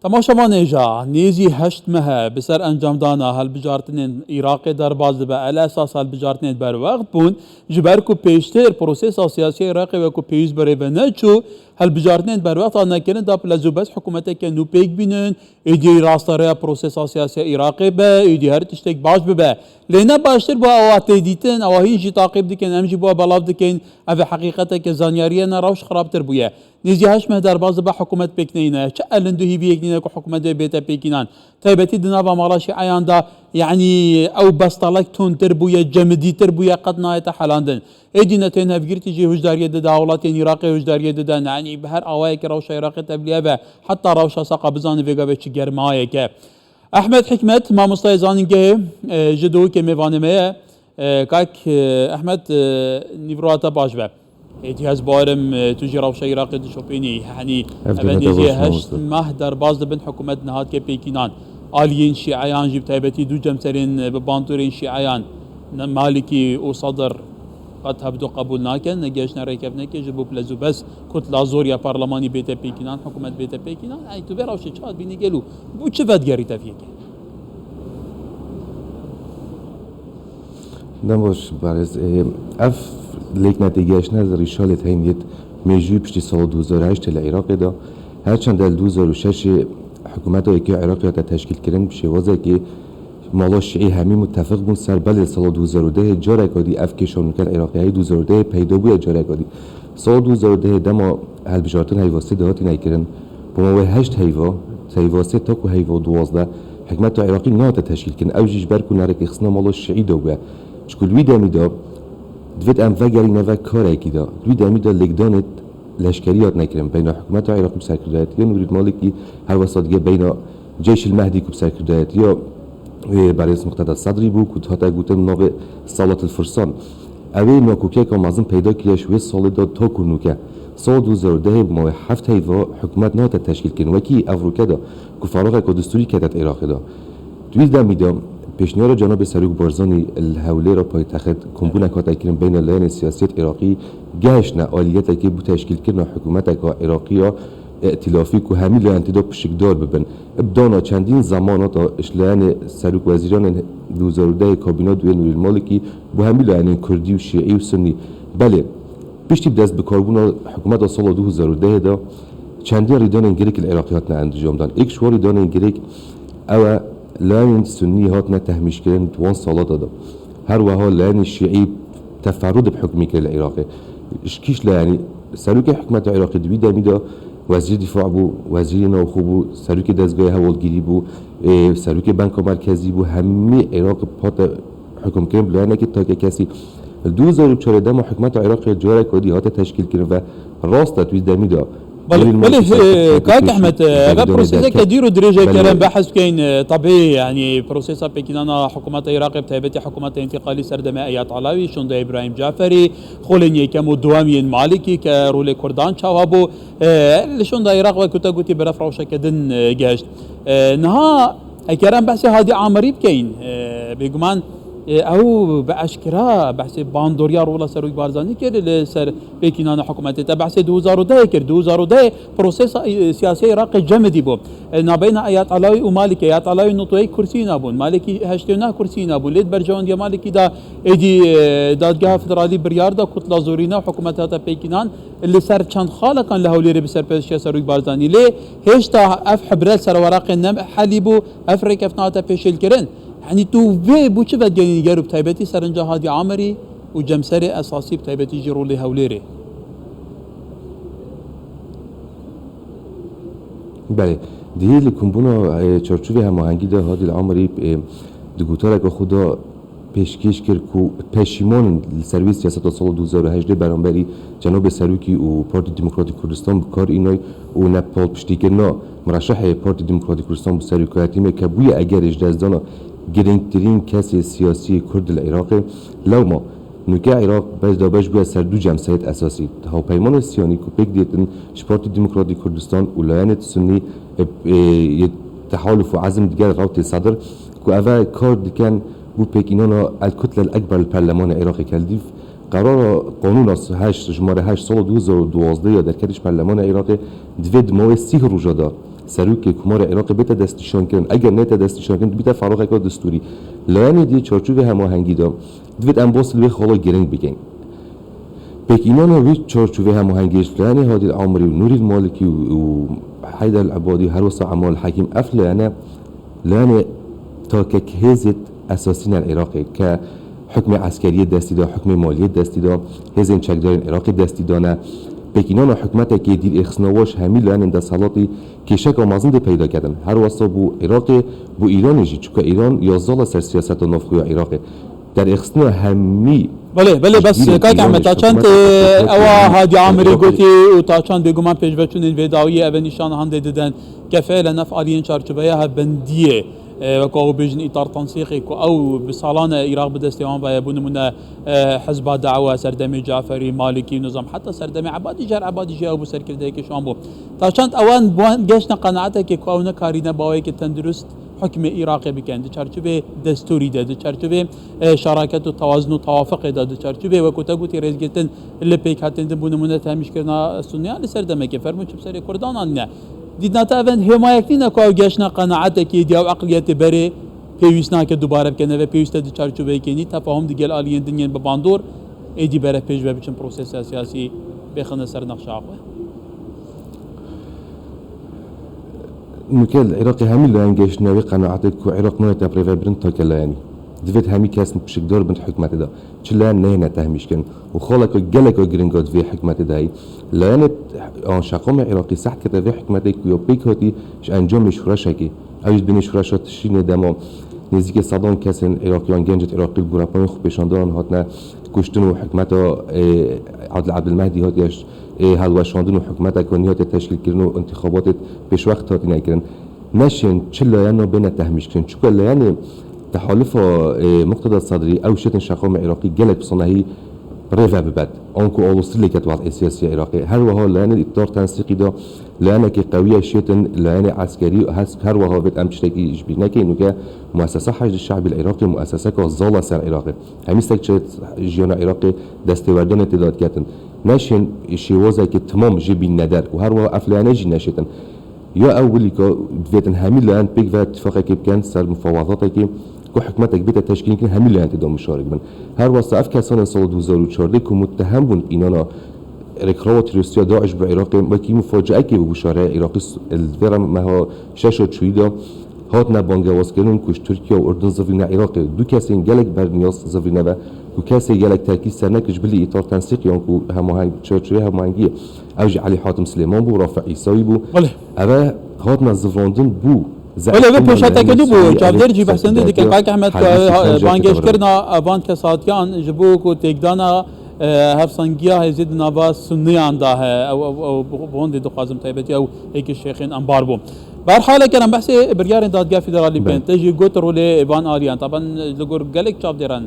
تماشا ما نجا نيزي هشت مها بسر انجام دانا هالبجارتنين عراق در باز به على اساس هالبجارتنين بر وقت بون جبر کو پیشتر پروسس سیاسی عراق و کو پیش بره و نچو هالبجارتنين بر وقت انا كن دا بلزوبس حکومت که نو پیک بینن ایدی راستاره پروسس سیاسی عراق به ایدی هر تشتک باش به لینا باشتر با اوات دیتن او هیچ تعقیب دکن امجی با بلاف دکن او حقیقتا که زانیاریه نراوش خرابتر بویه نيزي هاش مهدار باز با حكومت بيكنينا شألندو هي بيكنينا كو حكومت بيتا بيكنان تايبتي دنابا مالاشي عيان دا يعني او بسطلك تون تربويا جمدي تربويا قد نايتا حلاندن ايدينا تين هفجرتي جي هجدارية دا اولاتين عراقي هجدارية دا يعني بهر اوايك روشا عراقي تبليابا حتى روشا ساقا بزاني فيقا بيشي جرمايك احمد حكمت ما مستيزانينكي جدو كي ميفانمي كاك احمد نيفروات باجبه اعتياز بارم تجي روشة عراقي تشوفيني يعني ابنيزي هشت مهدر باز بن حكومت نهاد كي بيكينان آليين شيعيان جيب تايبتي دو جمسرين ببانتورين شيعيان مالكي وصدر قد هبدو قبول ناكن نجيشنا ريكب نكي جبو بلزو بس كتلة زوريا برلماني بيتا بيكينان حكومت بيتا بيكينان اي تو بيراوشي چاد بيني قالو بو چفت گري تفيك نموش بارز اف لیک نتیجهش نظری شالت هینیت میجوی پشتی سال 2008 العراق دا هرچند در 2006 حکومت های که عراقی تا تشکیل کردن بشه وضعی که مالا شیعی همه متفق بون سر بله سال 2010 جاره کادی اف کشان کن عراقی های 2010 پیدا بود جاره کادی سال 2010 دما هل بجارتن هیواسته دهاتی نیکردن بما و 8 هیواسته تا که هیوا 12 حکومت عراقی نه تا تشکیل کردن اوجیش برکو نرک اخصنا مالا شیعی دو به چکل وی دمی دا دوید ام وگری نوه کاره کی دا دوید امی دا لگدانت لشکریات نکرم بین حکومت عراق بسرکردایت یا نورید مالکی هر وسط بین جيش المهدي بسرکردایت یا برای مقتدى صدری بو کد هاتا گوتن نوه صالات الفرسان اوه ناکوکه که مازم پیدا کیش وی سال دا تا کنو که سال 2010 بماه 7 هیوا حکومت نه تا تشکیل کن وکی افروکه دا کفاراغ که دستوری کدت عراق دا دوید امی دا پیشنهاد جناب سروک بارزانی الحوله را پایتخت کمبون کاتا کردن بین لاین سیاست عراقی گشت آلیت که بو تشکیل کردن حکومت عراقی ائتلافی که همین لاین تدا پشکدار ببن ابدانا چندین زمانات اشلایان سروک وزیران 2010 کابینه دوی نوری المالکی بو همین لاین کردی و شیعی و سنی بله پشتی بدست بکاربون حکومت سال 2010 دا چندین ریدان انگریک العراقیات نه انجام دادن یک شوار ریدان انگریک او لاین سنی هاتنا تهمیش کردن دوان سالات دادا هر وها لاین شیعی تفرد بحکمی که العراقی اشکیش لاینی سروک حکومت عراقی دوی دمی دا وزیر دفاع بو وزیر نوخو بو سروک دستگاه حوالگیری بو سروک بانک مرکزی بو همه عراق پات حکم کردن لاینه که تا که کسی 2014 ما حکومت عراقی جاره کدی هات تشکیل کردن و راست توی دمی دا بله كاك احمد هذا بروسيسا كديروا درجه كلام بحث كاين طبيعي يعني بروسيسا بكينانا حكومه العراق بتهبتي حكومه انتقالي سردما ايات علاوي شوند ابراهيم جعفري خولني كمو دوامين مالكي كرول كردان شوابو شوند العراق وكتا قلتي برف روشه كدن جاش نها كلام بحث هادي عامري بكاين بيقمان او باشكرا بحث باندوريا رولا سروي بارزاني كر سر بكينانا حكومت تا بحث 2010 كر 2010 بروسيس سياسي عراق جمدي بو نابين ايات علاوي ومالكي ايات علاوي نطوي كرسي نابون مالكي هشتنا كرسي نابون ليد برجون دي مالكي دا ايدي دادگاه فدرالي بريار دا كتله زورينا حكومتها تا بكينان اللي سر چند خاله كان لهوليري بسر بيشيا سروي بارزاني لي هشتا اف حبرال سر ورق النم حليبو افريك افناتا بيشل كرن يعني تو في بو چه بدگنی گرو بتایبتی سرنجا هادی عامری و جمسر اساسی بتایبتی جیرولی هولیری بله دیگه لکمبونا چارچوبی هماهنگی ده هادی العامری دگوتاره که خدا پیشکش کرد که پشیمان سرویس سیاست سال 2018 برانبری جناب سروکی و پارتی دموکراتیک کردستان بکار اینای و نپال پشتی که نا مرشح پارتی دموکراتیک کردستان بسروکایتی می که بوی اگر اجدازدانا گرینگترین کسی سیاسی کرد العراق لو ما نوکه عراق باز دابش بیا سر دو جمسایت اساسی تا پیمان سیانی کوپک دیتن پارتی دموکراتیک کردستان و لاینت سنی تحالف و عزم دیگر روت صدر که اول کار دیکن بو پیکینانا الکتله الاکبر الپارلمان عراقی کلدیف قرار قانون 8 شماره 8 سال 2012 یا در کدش پارلمان عراق دوید ماه 30 روزه سروک کمار عراق بیت دستشان کردن اگر نه دستشان کردن بیت فراغ که دستوری لانی دی چارچوب هماهنگی دا دوید امباس لوی خالا گرنگ بگین بکینان وی چارچوب هماهنگیش لانی هادی العمری و نوری المالکی و حیدر العبادی هر وسط عمال حکیم اف لانی تا که هزت اساسی در عراق که حکم عسکری دستی دا حکم مالی دستی دا هزین چکدارین عراق دستی دانه بکینان حکمت که دیر اخصنواش همی لعن در صلاتی که شک آمازن ده پیدا کردن هر واسه بو عراق بو ایران جی چون ایران 11 سر سیاست و نفخوی عراق در اخصنا همی بله بس کاک احمد تا چند اوا هادی عامری گوتی و تا چند بگومان پیشوچون این ویداوی او نشان هنده دیدن که فعلا نفعالین چارچوبه ها بندیه وكو بيجن اطار تنسيقي او بصالان عراق بدستيوان بايا بونمنا حزب دعوه سردمي جعفري مالكي نظام حتى سردمي عبادي جار عبادي جاو بسر كرديك شلون بو تا چند اوان بوان گشنا قناعتك كو اون كارينا باوي تندرست حكم عراقي بكن چارچوبه دستوري ده چارچوبه شراكت و توازن و توافق ده چارچوبه وكو تگوتي رزگتن اللي بيك هاتن بونمنا تهمش كرنا سنيان سردمي که فرمو بسر كردان ان دیدنا تا اون حمایتی نکاو گشنا قناعت کی دی او عقلیت بره پیوسنا که دوباره کنه و پیوست دی چارچوبه کنی تفاهم دیگه آلیین دنیان به باندور ایدی بره پیش و بچن پروسس سیاسی بخنه سر نقش عقبه مكان العراقي همي اللي انجيش ناوي قناعتك كو عراق نوع تبريفا برن تا كلاني دفت همي كاس بشكدار بنت حكمت دا چلا نهنا تهميش كن وخالك جلك جرينجات في حكمت داي لانت شقام عراقي صح كده في حكمتك كو بيك هاتي ش انجام مشورشكي اوج بمشورشات شين دما نزدیک صدام کسان عراقیان گنجت عراقی الگوراپان خوب پیشاندان هاتنا کشتن و حکمت عادل عبدالمهدی هاتیش هلوشاندن و حکمت کنیات تشکیل کردن و انتخابات پیش وقت هاتی نکردن نشین چه لاینا بین تهمیش کردن چون لاینا تحالف مقتدى صدري او شتن شقام عراقي جلت بصنعي ريفا ببد انكو اولوستري كانت وضع سياسي عراقي هر وها لان اطار تنسيقي دا لانك قويه شتن لان عسكري هر وها بيت امشتكي جبينا كينو كا مؤسسه حشد الشعب العراقي مؤسسه كظاله سر عراقي هميستك جيانا عراقي دستوردن اتداد كاتن نشن شيوازه كي تمام جبين ندر وهر وها افلانه جي نشتن يا اولي كا بيتن همي لان بيك فات اتفاقي كي كان سر مفاوضاتك کو حکمتک بیت تشکیل کن همین لعنت دام مشارک بن هر واسه اف کسان سال 2014 که متهم بون اینا رکراوت روسیا داعش به عراق و کی مفاجئه که به شارع عراقی الورم ما شش چویدا هات نه بانگواز کردن کش ترکیه و اردن زوینا عراق دو کسی گلک بر نیاز زوینا و کو کسی گلک ترکیز سرنکش بلی اطار تنسیقی اون کو هماهنگ چرچوی هماهنگی اوج علی حاتم سلیمان بو رافع عیسوی بو اما هات نه زوراندن بو ولی به پوشته که دو بو چابدر جی بحثنده دیگه کاک احمد بانگش کردنا آبان کساتیان جبو کو تکدانا هفسانگیا هزید نواز سنیان ده او بوند دو خازم تایبتی او ایک شیخین انبار بو بر حال کردن بحث برگار دادگاه فدرالی بین تجی گوت رول ایوان آریان طبعا لگور گلک چابدران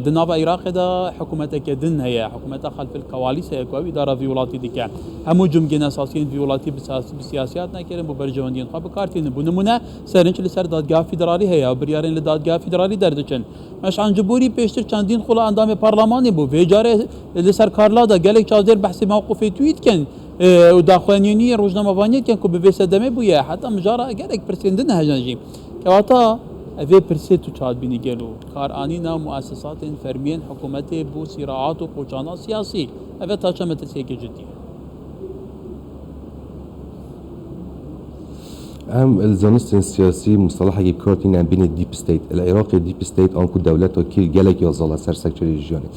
دناف عراق دا حكومة كدن هي حكومة خلف الكواليس هي كوي إدارة فيولاتي ديك همو جمجنا أساسيين فيولاتي بسياسيات نكرم ببرجواندين خاب كارتين بنمونا سرنش لسر دادگاه فدرالي هي بريارين لدادگاه فدرالي دردچن مش عن جبوري پیشتر چندین خلا اندام پارلمانی بو ویجاره لسر کارلا دا گلک چازر بحث موقف تویت کن و داخلانيوني روزنامه وانيت كان كو بفسدمه بويا حتى مجارة گلک پرسندن هجنجي كواتا اوه پرسه تو چاد بینی گلو کارآنینا مؤسسات فرمین حکومت بو صراعات و قوچانا سیاسی اوه تا چه مترسیه که جدیه هم الزانست السياسي مصطلح يجيب كارتين عن بين الديب ستيت العراقي ديب ستيت انكو دولته كي جالك يظل سر سكتوري الجاني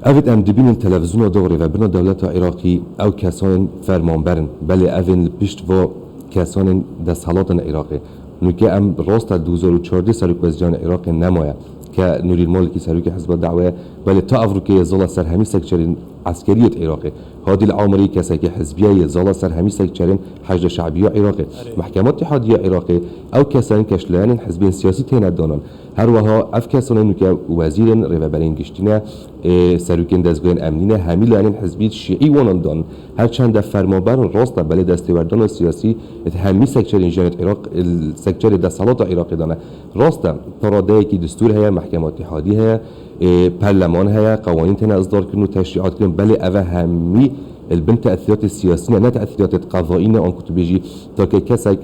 افت ام دبين التلفزيون دغري وبنا دولته عراقي او كاسان فرمانبرن بل افن بيشت و كاسان دسالات العراقي نوکه ام راست 2014 سرک وزیران عراق نماید که نوری المالکی سرک حزب الدعوه ولی تا افروکه زال سر همی سکچرین عسکریت عراقی هادی العامری کسی که حزبیه زال سر همی سکچرین حشد شعبیه عراقی محکمات اتحادیه عراقی او کسانی کشلان حزبین سیاسی تین دانن هر وها اف کسانی نوکه وزیرن ریوبرین گشتینه سرکین دزگوین امنینه همی لانین حزبیت شیعی وانان دان هر چند فرمانبر راست بله دستوردان سیاسی همی سکچرین جانت عراق سکچر دستالات عراقی دانه راست پراده کی دستور هیا محکمات اتحادیه هیا پارلمان هیا قوانین تن اصدار کردن و تشریعات کردن بله اوه همی البن تأثيرات السياسية نه تأثيرات قضائية أن كنت بيجي تاكي كسك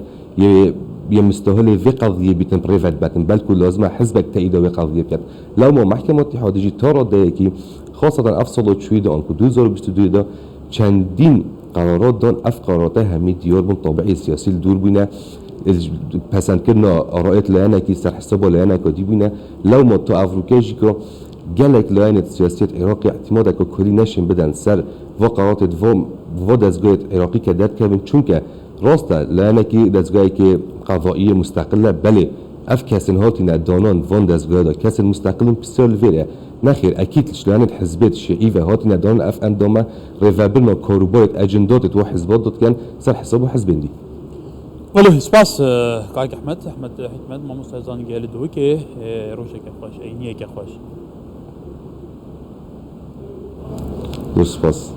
يمستهل في قضية بيتم بريفات باتن بل كل لازمة حزبك تأيده في قضية بكت لو ما محكمة اتحادية تارد دايكي خاصة أفصل شوية أن كنت 2022 ده چندین قرارات دان قرارات همه دیار بون طابعی سیاسی دور بینه پسند کردن آرایت لاینا کی سر حساب لاینا کدی بینه لو ما تو افریقایی که جلک لاینا سیاسیت عراقی اعتماد که کلی نشین بدن سر و قرارات و دستگاه عراقی که داد کردن چون که راسته لاینا کی دستگاهی که قضایی مستقله بله اف کسین هاتی ندانان وان دستگاه دا کسین مستقل بسیار لویره نخیر اكيد لان الحزبات الشيعي هاتي ندان اف اندامه ريفابلنا كوروبايت اجندات تو حزبات دوت كان سر حسابه حزبين دي ولی سپاس کاک احمد حکمت ما مستعزان گل دو که روشه که خوش اینیه که خوش سپاس